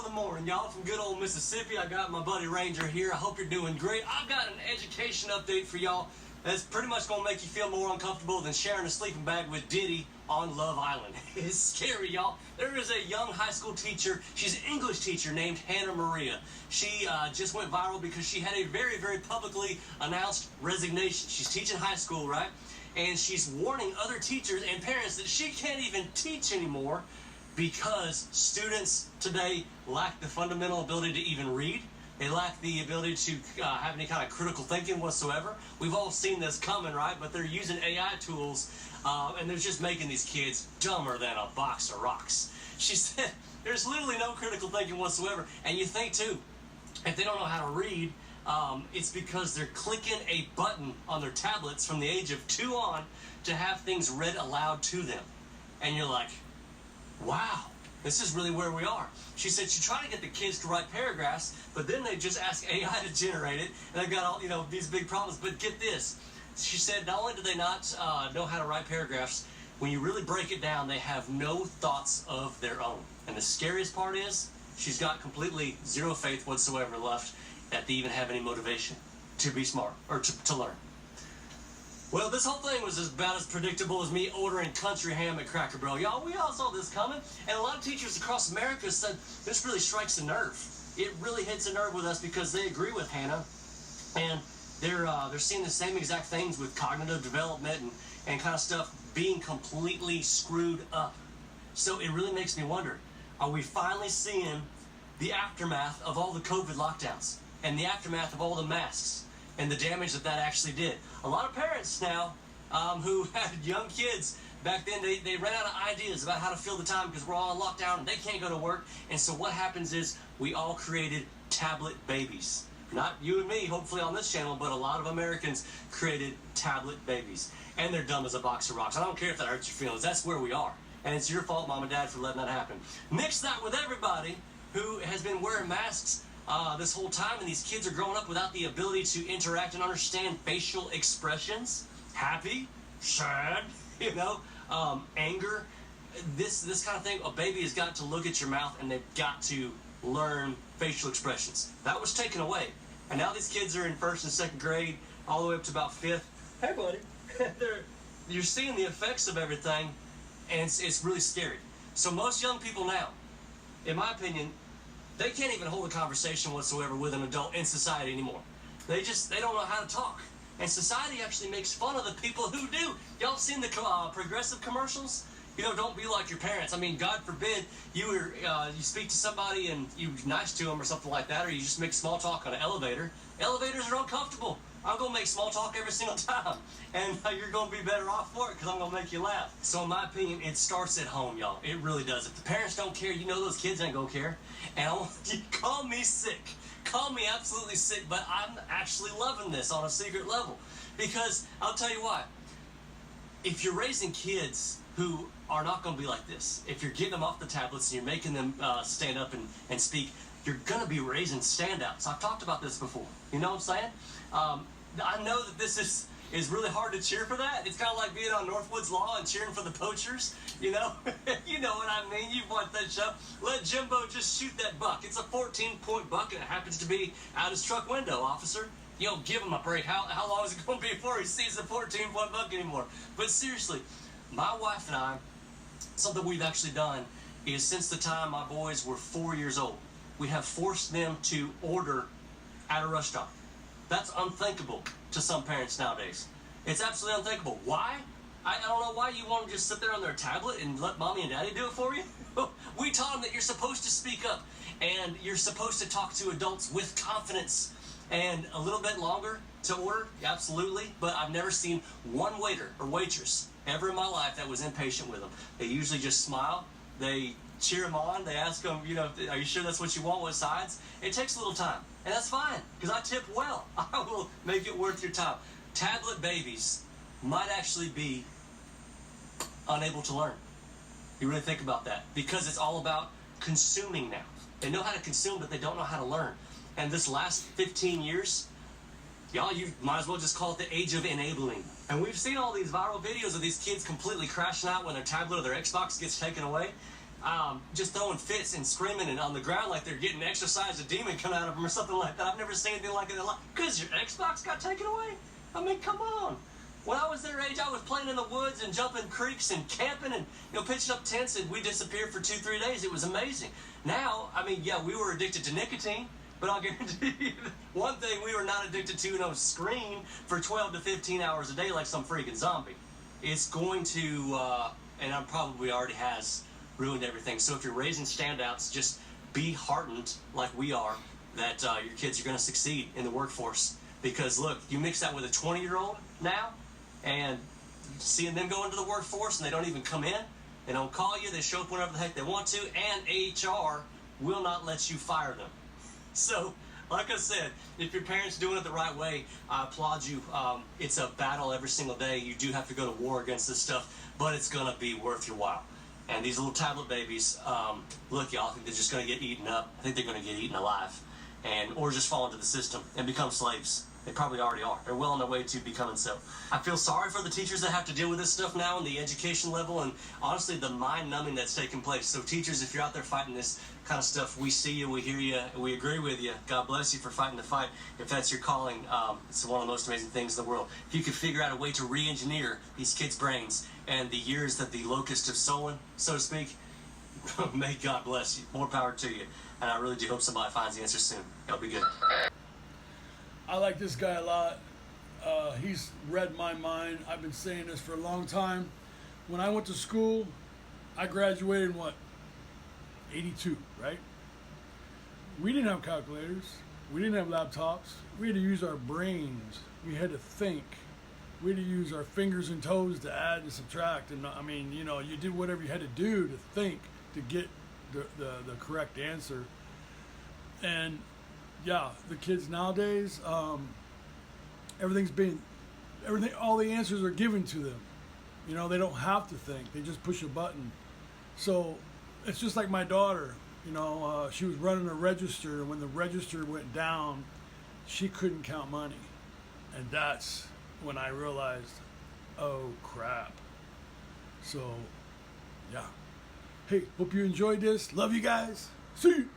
the morning, y'all, from good old Mississippi. I got my buddy Ranger here. I hope you're doing great. I've got an education update for y'all that's pretty much going to make you feel more uncomfortable than sharing a sleeping bag with Diddy on Love Island. It's scary, y'all. There is a young high school teacher. She's an English teacher named Hannah Maria. She just went viral because she had a very, very publicly announced resignation. She's teaching high school, right? And she's warning other teachers and parents that she can't even teach anymore because students today lack the fundamental ability to even read. They lack the ability to have any kind of critical thinking whatsoever. We've all seen this coming, right? But they're using AI tools, and they're just making these kids dumber than a box of rocks. She said there's literally no critical thinking whatsoever. And you think, too, if they don't know how to read, it's because they're clicking a button on their tablets from the age of 2 on to have things read aloud to them. And you're like, wow, this is really where we are. She said she tried to get the kids to write paragraphs, but then they just ask AI to generate it, and they've got all, these big problems. But get this. She said not only do they not know how to write paragraphs, when you really break it down, they have no thoughts of their own. And the scariest part is she's got completely zero faith whatsoever left that they even have any motivation to be smart or to learn. Well, this whole thing was about as predictable as me ordering country ham at Cracker Barrel. Y'all, we all saw this coming, and a lot of teachers across America said this really strikes a nerve. It really hits a nerve with us because they agree with Hannah, and they're seeing the same exact things with cognitive development and kind of stuff being completely screwed up. So it really makes me wonder, are we finally seeing the aftermath of all the COVID lockdowns and the aftermath of all the masks and the damage that actually did? A lot of parents now who had young kids back then, they ran out of ideas about how to fill the time because we're all in lockdown and they can't go to work. And so what happens is we all created tablet babies. Not you and me, hopefully on this channel, but a lot of Americans created tablet babies. And they're dumb as a box of rocks. I don't care if that hurts your feelings. That's where we are. And it's your fault, Mom and Dad, for letting that happen. Mix that with everybody who has been wearing masks this whole time, and these kids are growing up without the ability to interact and understand facial expressions. Happy, sad, anger, this kind of thing. A baby has got to look at your mouth, and they've got to learn facial expressions. That was taken away, and now these kids are in 1st and 2nd grade, all the way up to about 5th. Hey, buddy. You're seeing the effects of everything, and it's really scary. So most young people now, in my opinion, they can't even hold a conversation whatsoever with an adult in society anymore. They don't know how to talk. And society actually makes fun of the people who do. Y'all seen the progressive commercials? Don't be like your parents. I mean, God forbid you speak to somebody and you're nice to them or something like that, or you just make small talk on an elevator. Elevators are uncomfortable. I'm going to make small talk every single time. And you're going to be better off for it because I'm going to make you laugh. So in my opinion, it starts at home, y'all. It really does. If the parents don't care, those kids ain't going to care. And I want you to call me sick. Call me absolutely sick, but I'm actually loving this on a secret level. Because I'll tell you why. If you're raising kids who are not going to be like this, if you're getting them off the tablets and you're making them stand up and speak, you're going to be raising standouts. I've talked about this before. You know what I'm saying? I know that this is really hard to cheer for that. It's kind of like being on Northwoods Law and cheering for the poachers, You know what I mean? You've watched that show. Let Jimbo just shoot that buck. It's a 14-point buck, and it happens to be out his truck window, officer. Give him a break. How long is it going to be before he sees a 14-point buck anymore? But seriously, my wife and I, something we've actually done is since the time my boys were 4 years old, we have forced them to order at a restaurant. That's unthinkable to some parents nowadays. It's absolutely unthinkable. Why? I don't know why you want to just sit there on their tablet and let mommy and daddy do it for you. We taught them that you're supposed to speak up and you're supposed to talk to adults with confidence. And a little bit longer to order, absolutely. But I've never seen one waiter or waitress ever in my life that was impatient with them. They usually just smile. They cheer them on. They ask them, are you sure that's what you want? What sides? It takes a little time. And that's fine, because I tip well. I will make it worth your time. Tablet babies might actually be unable to learn. You really think about that. Because it's all about consuming now. They know how to consume, but they don't know how to learn. And this last 15 years, y'all, you might as well just call it the age of enabling. And we've seen all these viral videos of these kids completely crashing out when their tablet or their Xbox gets taken away. just throwing fits and screaming and on the ground like they're getting exercise, a demon coming out of them or something like that. I've never seen anything like it in life. Because your Xbox got taken away? I mean, come on. When I was their age, I was playing in the woods and jumping creeks and camping and, pitching up tents, and we disappeared for 2-3 days. It was amazing. Now, I mean, yeah, we were addicted to nicotine, but I'll guarantee you one thing we were not addicted to, screen for 12 to 15 hours a day like some freaking zombie. It's going to, and I'm probably already has, ruined everything. So if you're raising standouts, just be heartened like we are that your kids are going to succeed in the workforce. Because look, you mix that with a 20-year-old now, and seeing them go into the workforce and they don't even come in, they don't call you, they show up whenever the heck they want to, and HR will not let you fire them. So, like I said, if your parents doing it the right way, I applaud you. It's a battle every single day. You do have to go to war against this stuff, but it's going to be worth your while. And these little tablet babies, look, y'all, I think they're just going to get eaten up. I think they're going to get eaten alive, or just fall into the system and become slaves. They probably already are. They're well on their way to becoming so. I feel sorry for the teachers that have to deal with this stuff now on the education level, and honestly, the mind-numbing that's taking place. So teachers, if you're out there fighting this kind of stuff, we see you, we hear you, and we agree with you. God bless you for fighting the fight. If that's your calling, it's one of the most amazing things in the world. If you could figure out a way to re-engineer these kids' brains and the years that the locusts have stolen, so to speak, may God bless you. More power to you. And I really do hope somebody finds the answer soon. It'll be good. I like this guy a lot. He's read my mind. I've been saying this for a long time. When I went to school, I graduated in 82, right? We didn't have calculators. We didn't have laptops. We had to use our brains. We had to think. We had to use our fingers and toes to add and subtract. And I mean, you did whatever you had to do to think to get the correct answer. And yeah, the kids nowadays, everything, all the answers are given to them. They don't have to think. They just push a button. So it's just like my daughter. She was running a register, and when the register went down, she couldn't count money. And that's when I realized, oh crap. So, yeah. Hey, hope you enjoyed this. Love you guys. See you.